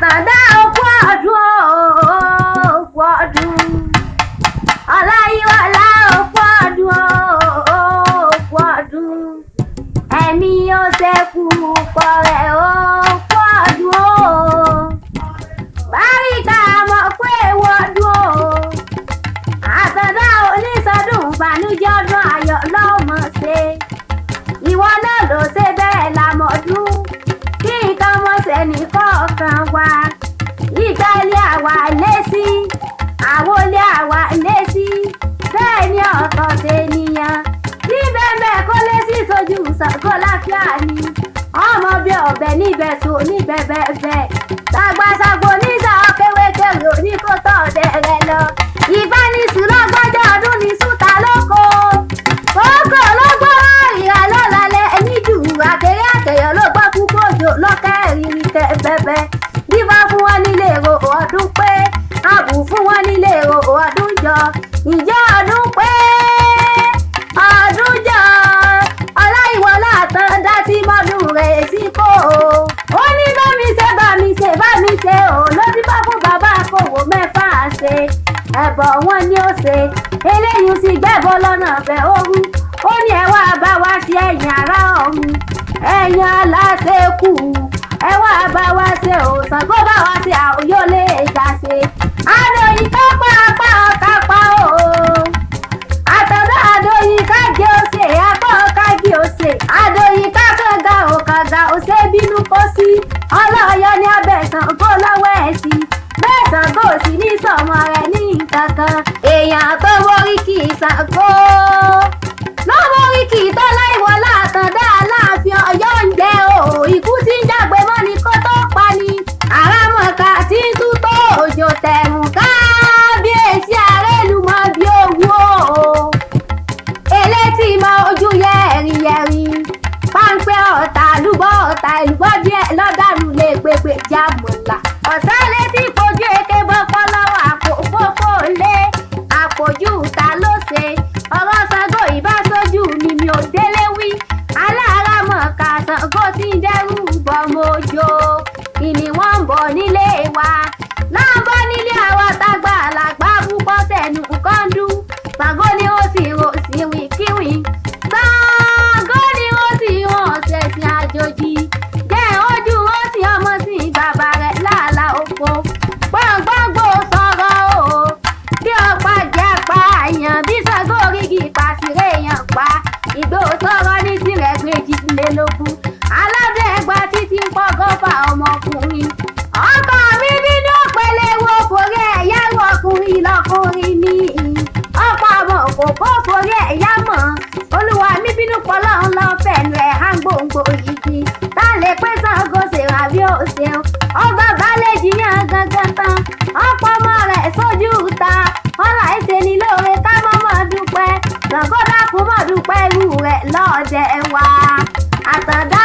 Àtàndá okú ọdún Ọláyíwọlá okú ọdún ẹ̀mí ó ṣẹ́kù pọ̀ rẹ̀ okú ọdún Báríkà mọ̀ pé wọ́dún Àtàndá onísọdún ìbànújẹ́ ọdún ayọ̀ lọ́mọ ṣe ìwọ náà ló ṣe bẹ́ẹ̀ lámọ̀dún kí nǹkan mọ̀ sẹ́ni kọ̀ọ̀kan wá ìgbàlẹ̀ àwa lé sí àwọlé àwa lé sí bẹ́ẹ̀ ni ọ̀tọ̀ ṣènìyàn ní bẹ́ẹ̀ kó lé sí sojú Ṣàngó láfíà ni ọmọ bí ọ̀bẹ níbẹ̀ tó níbẹ̀ bẹ́ẹ̀ ṣàgbàṣàgbò nígbà kéwékèrè oníkótó ọ̀dẹ̀ rẹ̀ lọ ìbánisùlọ́gbọ́jọ́ ọdún ní súta lóko kókó lọ́gbọ́ ìhà lọ́lálẹ́ níjù àkèrè ló gbọ́ púpọ̀ jò lọ́kẹ́rìírí tẹ bẹ́bẹ́ bíbá fún wọn nílé èrò ọdún pé àbù fún wọn nílé èrò ọdún jọ ìjọ ọdún pé ọdún jọ Ọláyíwọlá Àtàndá tí mọ́dún rẹ̀ sí kó ó ní bá mi ṣe ò ló ti bá fún bàbá kòwò mẹ́fà ṣe ẹ̀bọ̀ wọn ni ó ṣe eléyìí sì gbẹ́bọ lọ́nà bẹ̀ ooru ó ní ẹ wá bá wá sí ẹ̀yìn ará ọ̀run ẹ̀yìn aláṣẹ́kù ẹ wá bá wá ṣe òòsàn kó bá wá sí àwòyó lè gbà ṣe àdòyìn kápá o Àtàndá àdòyìn kági òsè apá kági òsè àdòyìn kákàgà òkàgà òsè bínú kó sí ọlọ́yọ̀ ní abẹ́sàn kó lọ́wọ́ ẹ̀ sí bẹ́ẹ̀ Ṣàngó sì ní sọmọ rẹ̀ ní kankan èèyàn tó mórí kì í Ṣàngó lọ́mọrí kì í Ọláyíwọlá Àtàndá Aláàfin Ọ̀yọ́ ń jẹ́ o ikú tí ń jágbe mọ́ ni kó tó pa ni àràmọ̀kà tí ń tú tó òjò tẹ̀rùn kábíyèsí arélùmọ́ bí owó elétí mọ ojú yẹ̀rìyẹ̀rì páńpẹ́ ọ̀tá ìlúbọ́ díẹ̀ lọ́dàlú lè pépè jámọ̀lá ọ̀sán létí kojú èké bọ́pọ́ lọ́wọ́ àpò fófó lé àpòjù ta ló ṣe ọ̀rọ̀ Ṣàngó ìbá sójú ni mi ò délé wí aláàrámọ̀kà Ṣàngó tí ń dẹ́rù bọ́ mojó ìní wọ́n ń bọ̀ nílé wa náà bọ́ nílé àwọn tágbà làgbà púpọ̀ sẹ́nu kọ́ńdú Ṣàngó ni ó sì rò sí wíkíwì Ṣàngó ni ó sì hàn ṣẹ̀sìn àjòjì jẹ́ ojú ó sì ọmọ sí bàbá rẹ̀ láàlà oko gbọ̀ngbọ̀ngbò sọ̀rọ̀ o bí ọ̀pá jẹ́ apá àyàn bí Ṣàngó orígi pàṣíré èèyàn pa ìgbò sọ̀rọ̀ ní tirẹ̀ méjìlélógún aládé ẹgbà títí ń pọ̀ gọ́fà ọmọkùnrin ọkọ mi bínú pẹ̀lẹ́ wo forí ẹ̀yà ọkùnrin lọkùnrin ní ọ̀pọ̀ ọmọ òkòkò forí ẹ̀yà mọ̀ olúwa mi bínú pọ̀lọ́ ńlọ fẹ̀nu ẹ̀ hàn gbòǹgbò igi tá lè pé Ṣàngó ṣèrà bí ó ṣeun ọgbà balẹ̀ jiyàn gangan tán ọ̀pọ̀ ọmọ rẹ̀ sójú ta ọ̀là ẹ̀ṣẹ̀ ni lóore ká mọ́mọ́ dúpẹ́ Ṣàngó dákun mọ́ dúpẹ́ irú rẹ̀ lọ́ọ̀dẹ̀ wa Àtàndá